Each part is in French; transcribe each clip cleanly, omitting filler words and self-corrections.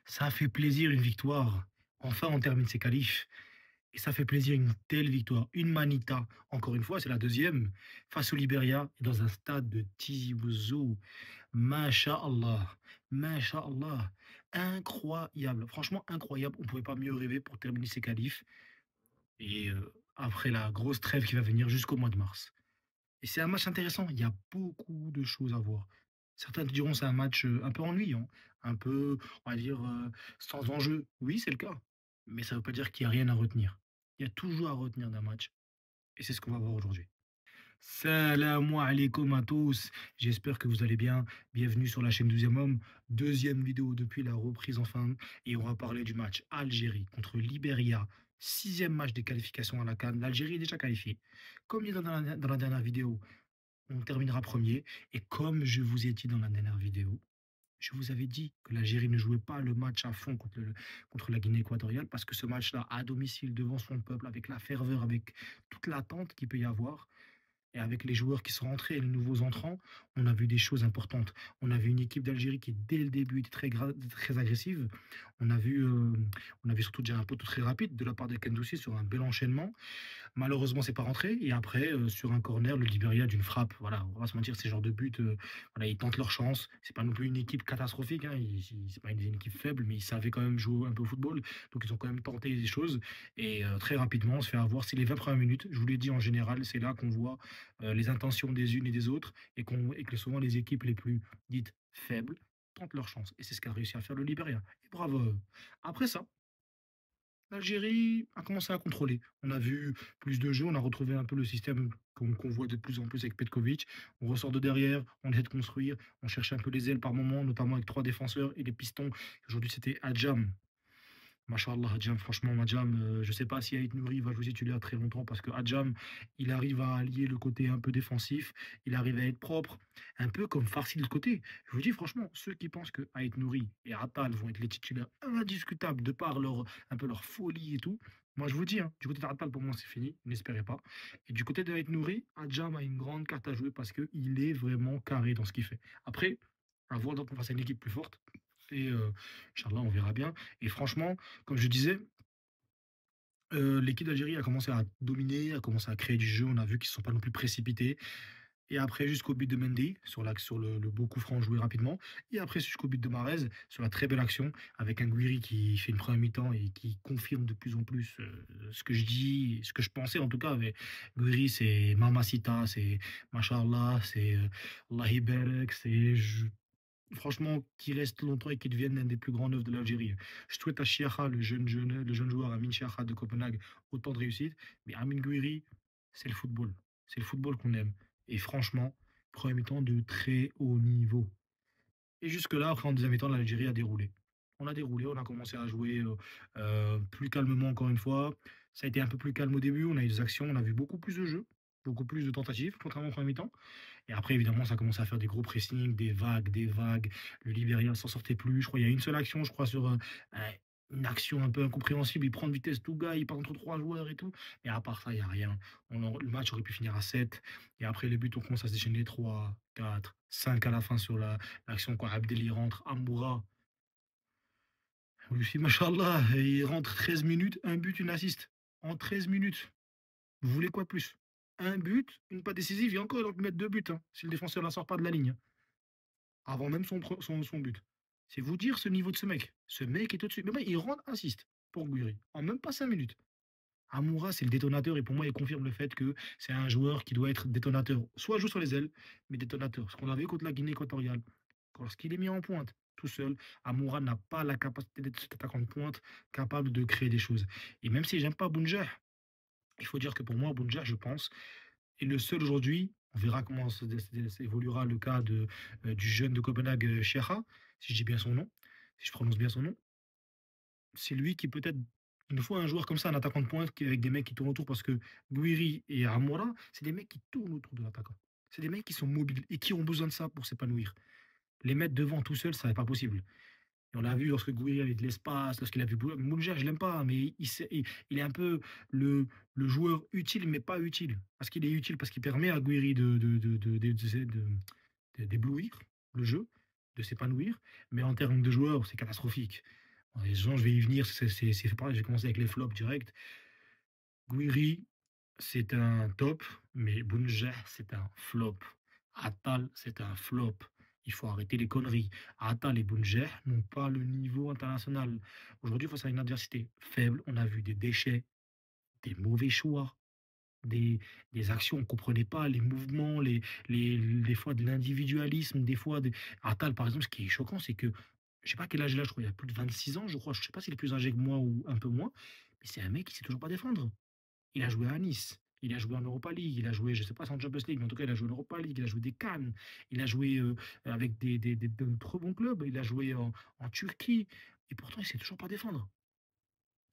Ça fait plaisir une victoire. Enfin, on termine ses qualifs. Et ça fait plaisir une telle victoire. Une manita, encore une fois, c'est la deuxième, face au Liberia, dans un stade de Tizi Ouzou. Masha'Allah. Masha'Allah. Incroyable. Franchement, incroyable. On ne pouvait pas mieux rêver pour terminer ses qualifs. Et après la grosse trêve qui va venir jusqu'au mois de mars. Et c'est un match intéressant. Il y a beaucoup de choses à voir. Certains te diront c'est un match un peu ennuyant, un peu, on va dire, sans enjeu. Oui, c'est le cas. Mais ça ne veut pas dire qu'il n'y a rien à retenir. Il y a toujours à retenir d'un match. Et c'est ce qu'on va voir aujourd'hui. Salam alaikum à tous. J'espère que vous allez bien. Bienvenue sur la chaîne Deuxième Homme. Deuxième vidéo depuis la reprise enfin. Et on va parler du match Algérie contre Libéria. Sixième match des qualifications à la CAN. L'Algérie est déjà qualifiée. Comme dit dans la dernière vidéo, on terminera premier. Et comme je vous ai dit dans la dernière vidéo, je vous avais dit que l'Algérie ne jouait pas le match à fond contre la Guinée équatoriale parce que ce match-là, à domicile, devant son peuple, avec la ferveur, avec toute l'attente qu'il peut y avoir, et avec les joueurs qui sont rentrés et les nouveaux entrants, on a vu des choses importantes. On a vu une équipe d'Algérie qui, dès le début, était très agressive. On a vu, euh, on a vu surtout déjà un poteau très rapide de la part de Kendoussi sur un bel enchaînement. Malheureusement, c'est pas rentré. Et après, sur un corner, le Libéria d'une frappe. Voilà, on va se mentir, ces genres de buts, voilà, ils tentent leur chance. C'est pas non plus une équipe catastrophique, hein. C'est pas une équipe faible, mais ils savaient quand même jouer un peu au football. Donc ils ont quand même tenté des choses. Et très rapidement, on se fait avoir. C'est les 20 premières minutes. Je vous l'ai dit, en général, c'est là qu'on voit les intentions des unes et des autres et que souvent les équipes les plus dites faibles tentent leur chance. Et c'est ce qu'a réussi à faire le Libéria. Et bravo. Après ça, l'Algérie a commencé à contrôler. On a vu plus de jeux, on a retrouvé un peu le système qu'on voit de plus en plus avec Petkovic. On ressort de derrière, on essaie de construire, on cherche un peu les ailes par moment, notamment avec trois défenseurs et les pistons. Aujourd'hui, c'était Adjam. Machallah, Adjam, franchement, Adjam, je ne sais pas si Ait Nouri va jouer titulaire très longtemps parce que Adjam, il arrive à allier le côté un peu défensif, il arrive à être propre, un peu comme Farsi de l'autre côté. Je vous dis franchement, ceux qui pensent que Ait Nouri et Atal vont être les titulaires indiscutables de par un peu leur folie et tout, moi je vous dis, hein, du côté d'Atal, pour moi c'est fini, n'espérez pas. Et du côté d'Ait Nouri, Adjam a une grande carte à jouer parce qu'il est vraiment carré dans ce qu'il fait. Après, à voir donc on face à une équipe plus forte. Et Inch'Allah, on verra bien. Et franchement, comme je disais, l'équipe d'Algérie a commencé à dominer, a commencé à créer du jeu. On a vu qu'ils ne se sont pas non plus précipités. Et après, jusqu'au but de Mendy, sur le beau coup franc joué rapidement. Et après, jusqu'au but de Marez, sur la très belle action, avec un Guiri qui fait une première mi-temps et qui confirme de plus en plus ce que je dis, ce que je pensais en tout cas. Mais Guiri, c'est Mamacita, c'est Mashallah, c'est Allah Iberek, franchement, qui reste longtemps et qui devienne l'un des plus grands neufs de l'Algérie. Je souhaite à Chiacha, le jeune joueur Amin Chiacha de Copenhague, autant de réussite. Mais Amin Gouiri, c'est le football. C'est le football qu'on aime. Et franchement, premier mi-temps de très haut niveau. Et jusque-là, après, en deuxième mi-temps, l'Algérie a déroulé. On a déroulé, on a commencé à jouer plus calmement encore une fois. Ça a été un peu plus calme au début, on a eu des actions, on a vu beaucoup plus de jeux, beaucoup plus de tentatives, contrairement au premier mi-temps. Et après, évidemment, ça commence à faire des gros pressings, des vagues, des vagues. Le Libérien ne s'en sortait plus. Je crois qu'il y a une seule action, je crois, sur une action un peu incompréhensible. Il prend de vitesse tout gars, il passe entre trois joueurs et tout. Et à part ça, il n'y a rien. Le match aurait pu finir à 7. Et après, les buts, on commence à se déchaîner 3, 4, 5 à la fin sur l'action quand Abdelli rentre. Amoura, aussi, machallah, il rentre 13 minutes, un but, une assist. En 13 minutes. Vous voulez quoi de plus? Un but, une pas décisive, et encore, il aurait pu mettre deux buts, hein, si le défenseur ne la sort pas de la ligne, hein, avant même son but. C'est vous dire ce niveau de ce mec. Ce mec est au-dessus. Mais il rentre assist pour Gouiri, en même pas 5 minutes. Amoura, c'est le détonateur, et pour moi, il confirme le fait que c'est un joueur qui doit être détonateur. Soit joue sur les ailes, mais détonateur. Ce qu'on avait contre la Guinée équatoriale, lorsqu'il est mis en pointe, tout seul, Amoura n'a pas la capacité d'être cet attaquant de pointe capable de créer des choses. Et même si j'aime pas Bounja, il faut dire que pour moi, Bounja, je pense, et le seul aujourd'hui, on verra comment évoluera le cas du jeune de Copenhague, Chiacha, si je dis bien son nom, si je prononce bien son nom. C'est lui qui peut-être, il nous faut un joueur comme ça, un attaquant de pointe, avec des mecs qui tournent autour, parce que Guiri et Amoura, c'est des mecs qui tournent autour de l'attaquant. C'est des mecs qui sont mobiles et qui ont besoin de ça pour s'épanouir. Les mettre devant tout seul, ça n'est pas possible. Et on l'a vu lorsque Gouiri avait de l'espace, lorsqu'il a vu Moulger, je l'aime pas, mais il est un peu le joueur utile, mais pas utile. Parce qu'il est utile, parce qu'il permet à Gouiri d'éblouir le jeu, de s'épanouir. Mais en termes de joueur, c'est catastrophique. Les gens, je vais y venir, c'est pareil, j'ai commencé avec les flops direct. Gouiri, c'est un top, mais Bounjah, c'est un flop. Attal, c'est un flop. Il faut arrêter les conneries. Attal et Bounjah n'ont pas le niveau international. Aujourd'hui, face à une adversité faible, on a vu des déchets, des mauvais choix, des, des actions, on ne comprenait pas, les mouvements, des fois de l'individualisme, des fois. Attal, par exemple, ce qui est choquant, c'est que, je sais pas quel âge il a, je crois, il a plus de 26 ans, je crois. Je sais pas s'il est plus âgé que moi ou un peu moins, mais c'est un mec qui sait toujours pas défendre. Il a joué à Nice. Il a joué en Europa League, il a joué, je ne sais pas si en Champions League, mais en tout cas, il a joué en Europa League, il a joué des Cannes, il a joué avec de très bons clubs, il a joué en Turquie, et pourtant, il ne sait toujours pas défendre.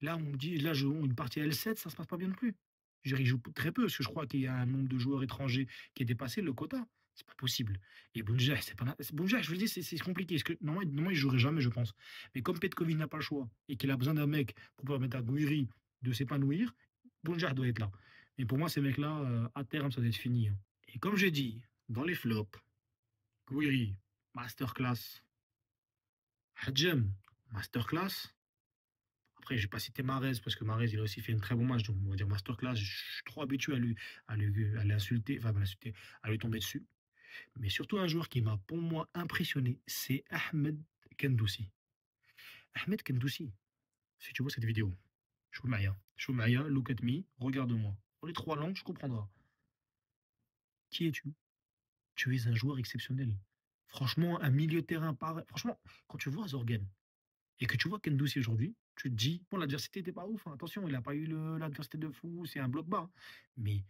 Là, on me dit, là, une partie L7, ça se passe pas bien non plus. Je veux dire, il joue très peu, parce que je crois qu'il y a un nombre de joueurs étrangers qui est dépassé le quota. C'est pas possible. Et Bounjah, c'est pas. Bounjah, je veux dire, c'est compliqué. Parce que normalement, il jouerait jamais, je pense. Mais comme Petkovic n'a pas le choix et qu'il a besoin d'un mec pour permettre à Gouiri de s'épanouir, Bounjah doit être là. Et pour moi, ces mecs-là, à terme, ça doit être fini, hein. Et comme j'ai dit, dans les flops, Gouiri, masterclass. Hadjem, masterclass. Après, je vais pas citer Mahrez parce que Mahrez, il a aussi fait une très bon match. Donc, on va dire masterclass. Je suis trop habitué à l'insulter, enfin, à l'insulter, à lui tomber dessus. Mais surtout, un joueur qui m'a, pour moi, impressionné, c'est Ahmed Kendoussi. Ahmed Kendoussi, si tu vois cette vidéo, Choumaya, Choumaya, look at me, regarde-moi. Pour les trois langues, tu comprendras. Qui es-tu? Tu es un joueur exceptionnel. Franchement, un milieu de terrain pareil. Franchement, quand tu vois Zorgen, et que tu vois Kendoussi aujourd'hui, tu te dis, bon, l'adversité n'était pas ouf, hein. Attention, il n'a pas eu l'adversité de fou, c'est un bloc bas. Mais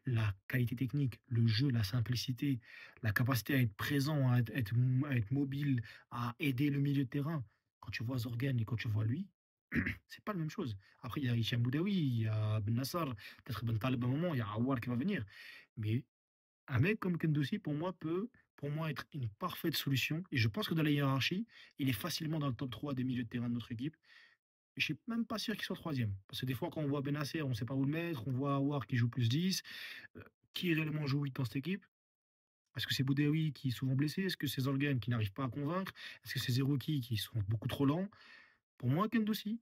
la qualité technique, le jeu, la simplicité, la capacité à être présent, à être mobile, à aider le milieu de terrain. Quand tu vois Zorgan et quand tu vois lui, c'est pas la même chose. Après, il y a Hicham Boudaoui, il y a Ben Nassar, peut-être Ben Taleb à un moment, il y a Awar qui va venir. Mais un mec comme Kendoussi, pour moi, peut pour moi être une parfaite solution. Et je pense que dans la hiérarchie, il est facilement dans le top 3 des milieux de terrain de notre équipe. Et je suis même pas sûr qu'il soit troisième. Parce que des fois, quand on voit Benasser, on ne sait pas où le mettre. On voit Awar qui joue plus 10. Euh, qui réellement joue 8 dans cette équipe? Est-ce que c'est Boudaoui qui est souvent blessé? Est-ce que c'est Zolgan qui n'arrive pas à convaincre? Est-ce que c'est Zerouki qui sont beaucoup trop lents? Pour moi, Kendossi,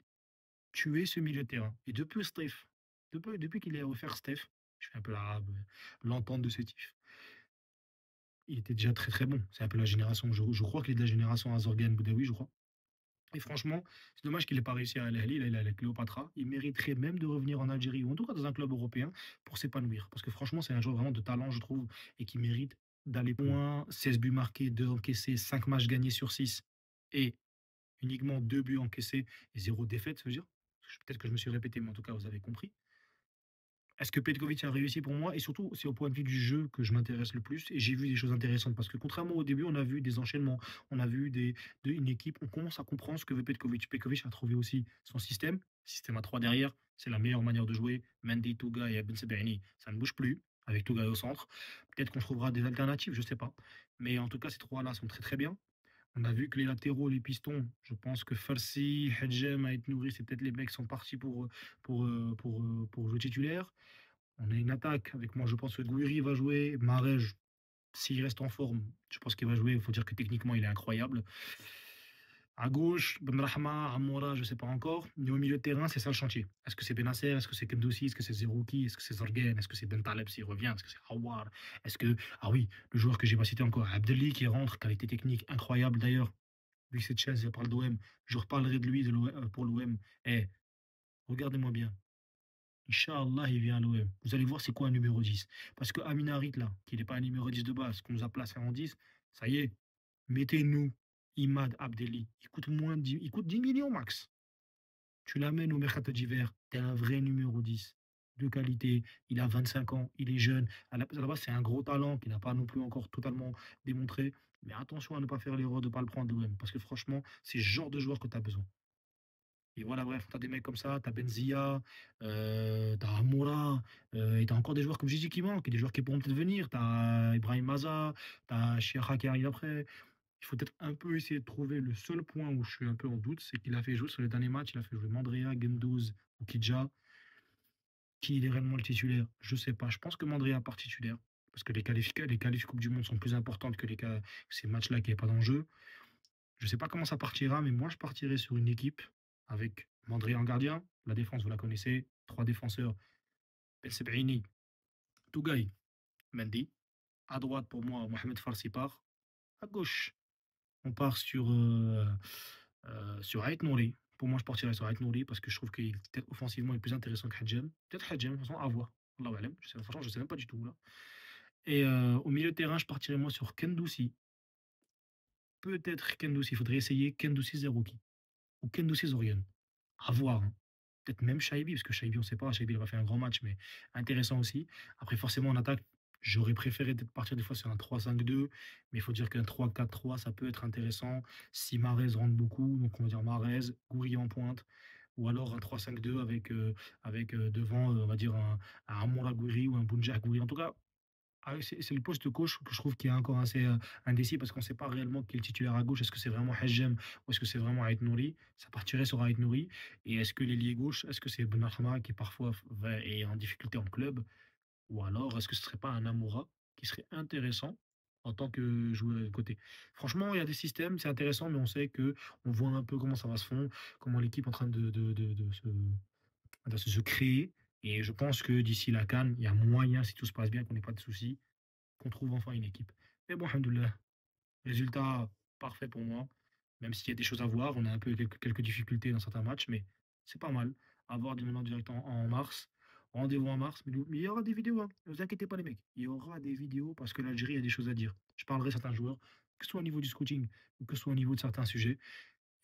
tu es ce milieu de terrain. Et depuis Steph, depuis qu'il a offert Steph, je fais un peu l'arabe, l'entente de ce tif, il était déjà très très bon. C'est un peu la génération, je crois qu'il est de la génération à Zorgan Boudaoui, je crois. Et franchement, c'est dommage qu'il n'ait pas réussi à aller à Lille, il a la Cléopatra. Il mériterait même de revenir en Algérie, ou en tout cas dans un club européen, pour s'épanouir. Parce que franchement, c'est un joueur vraiment de talent, je trouve, et qui mérite d'aller loin. 16 buts marqués, 2 encaissés, 5 matchs gagnés sur 6, et uniquement 2 buts encaissés et 0 défaite, ça veut dire. Peut-être que je me suis répété, mais en tout cas, vous avez compris. Est-ce que Petkovic a réussi pour moi? Et surtout, c'est au point de vue du jeu que je m'intéresse le plus. Et j'ai vu des choses intéressantes. Parce que contrairement au début, on a vu des enchaînements. On a vu une équipe. On commence à comprendre ce que veut Petkovic. Petkovic a trouvé aussi son système. Système à 3 derrière. C'est la meilleure manière de jouer. Mendy, Touga et Ben Sebaini, ça ne bouge plus. Avec Touga au centre. Peut-être qu'on trouvera des alternatives, je ne sais pas. Mais en tout cas, ces trois-là sont très très bien. On a vu que les latéraux, les pistons, je pense que Farsi, Hedjem, Ait Nouri, c'est peut-être les mecs qui sont partis pour jouer titulaire. On a une attaque avec moi, je pense que Gouiri va jouer. Marej, s'il reste en forme, je pense qu'il va jouer. Il faut dire que techniquement, il est incroyable. À gauche, Benrahma, Amoura, je ne sais pas encore. Mais au milieu de terrain, c'est ça le chantier. Est-ce que c'est Benasser? Est-ce que c'est Kendoussi? Est-ce que c'est Zerouki? Est-ce que c'est Zorgen? Est-ce que c'est Ben Taleb s'il revient? Est-ce que c'est Awar? Est-ce que. Ah oui, le joueur que j'ai pas cité encore, Abdelli qui rentre, qualité technique incroyable d'ailleurs. Vu que c'est Chelsea, je parle d'OM. Je reparlerai de lui pour l'OM. Eh, regardez-moi bien. Inch'Allah, il vient à l'OM. Vous allez voir c'est quoi un numéro 10. Parce que Amin Harit, là, qui n'est pas un numéro 10 de base, qu'on nous a placé en 10, ça y est, mettez-nous Imad Abdelli. Il coûte 10 millions max. Tu l'amènes au mercato d'hiver, t'es un vrai numéro 10 de qualité. Il a 25 ans, il est jeune. À la base, c'est un gros talent qui n'a pas non plus encore totalement démontré. Mais attention à ne pas faire l'erreur de ne pas le prendre l'OM. Parce que franchement, c'est ce genre de joueur que tu as besoin. Et voilà, bref, t'as des mecs comme ça, t'as Benzia, t'as Amoura, et t'as encore des joueurs comme Gigi qui manquent, et des joueurs qui pourront peut-être venir. T'as Ibrahim Maza, t'as Chiara qui arrive après. Il faut peut-être un peu essayer de trouver le seul point où je suis un peu en doute, c'est qu'il a fait jouer sur les derniers matchs, il a fait jouer Mandrea, Gendouz ou Kidja. Qui il est réellement le titulaire? Je sais pas. Je pense que Mandrea part titulaire. Parce que les qualifs Coupe du Monde sont plus importantes que ces matchs-là qui n'est pas d'enjeu. Je sais pas comment ça partira, mais moi, je partirai sur une équipe avec Mandry en gardien. La défense, vous la connaissez. Trois défenseurs. Ben Sebaini, Tougaï, Mendy. À droite, pour moi, Mohamed Farsi part. À gauche, on part sur Ait Nouri. Pour moi, je partirais sur Ait Nouri parce que je trouve qu'il est peut-être offensivement est plus intéressant que Hadjem. Peut-être Hadjem, de toute façon, à voir. Allahu alam. Franchement, je sais même pas du tout là. Et au milieu de terrain, je partirais moi sur Kendoussi. Peut-être Kendoussi. Il faudrait essayer Kendoussi Zerouki ou Kendoussi Zorian. À voir, hein. Peut-être même Shaibi, parce que Shaibi, on ne sait pas. Shaibi, il a fait un grand match, mais intéressant aussi. Après, forcément, en attaque, j'aurais préféré peut-être partir des fois sur un 3-5-2, mais il faut dire qu'un 3-4-3, ça peut être intéressant si Marez rentre beaucoup. Donc, on va dire Marez, Gouiri en pointe, ou alors un 3-5-2 avec devant, on va dire un Amoura Gouiri ou un Bounja Gouiri. En tout cas, c'est le poste de coach que je trouve qui est encore assez indécis parce qu'on ne sait pas réellement qui est le titulaire à gauche. Est-ce que c'est vraiment Hajjem ou est-ce que c'est vraiment Ait Nouri? Ça partirait sur Ait Nouri. Et est-ce que l'ailier gauche, est-ce que c'est Benrahma qui parfois est en difficulté en club? Ou alors est-ce que ce ne serait pas un Amoura qui serait intéressant en tant que joueur de côté? Franchement, il y a des systèmes, c'est intéressant, mais on sait que on voit un peu comment ça va se fondre, comment l'équipe est en train de se créer. Et je pense que d'ici la CAN, il y a moyen, si tout se passe bien, qu'on n'ait pas de soucis, qu'on trouve enfin une équipe. Mais bon, alhamdoulilah, résultat parfait pour moi. Même s'il y a des choses à voir, on a un peu quelques difficultés dans certains matchs, mais c'est pas mal. À voir du maintenant direct en mars. Rendez-vous en mars, mais il y aura des vidéos, hein. Ne vous inquiétez pas les mecs. Il y aura des vidéos parce que l'Algérie a des choses à dire. Je parlerai de certains joueurs, que ce soit au niveau du scouting ou que ce soit au niveau de certains sujets,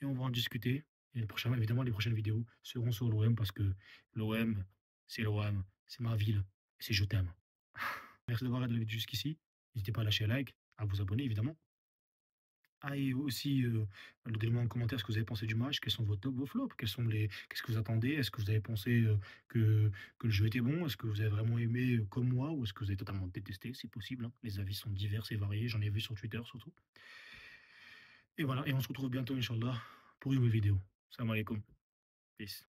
et on va en discuter. Et évidemment, les prochaines vidéos seront sur l'OM parce que l'OM, c'est ma ville, et c'est je t'aime. Merci d'avoir regardé la vidéo jusqu'ici. N'hésitez pas à lâcher un like, à vous abonner évidemment. Ah, et aussi, donnez-moi en commentaire ce que vous avez pensé du match, quels sont vos tops, vos flops, qu'est-ce que vous attendez, est-ce que vous avez pensé que, que le jeu était bon, est-ce que vous avez vraiment aimé comme moi, ou est-ce que vous avez totalement détesté, c'est possible, hein. Les avis sont divers et variés, j'en ai vu sur Twitter surtout. Et voilà, et on se retrouve bientôt, Inch'Allah, pour une nouvelle vidéo. Salam alaikum. Peace.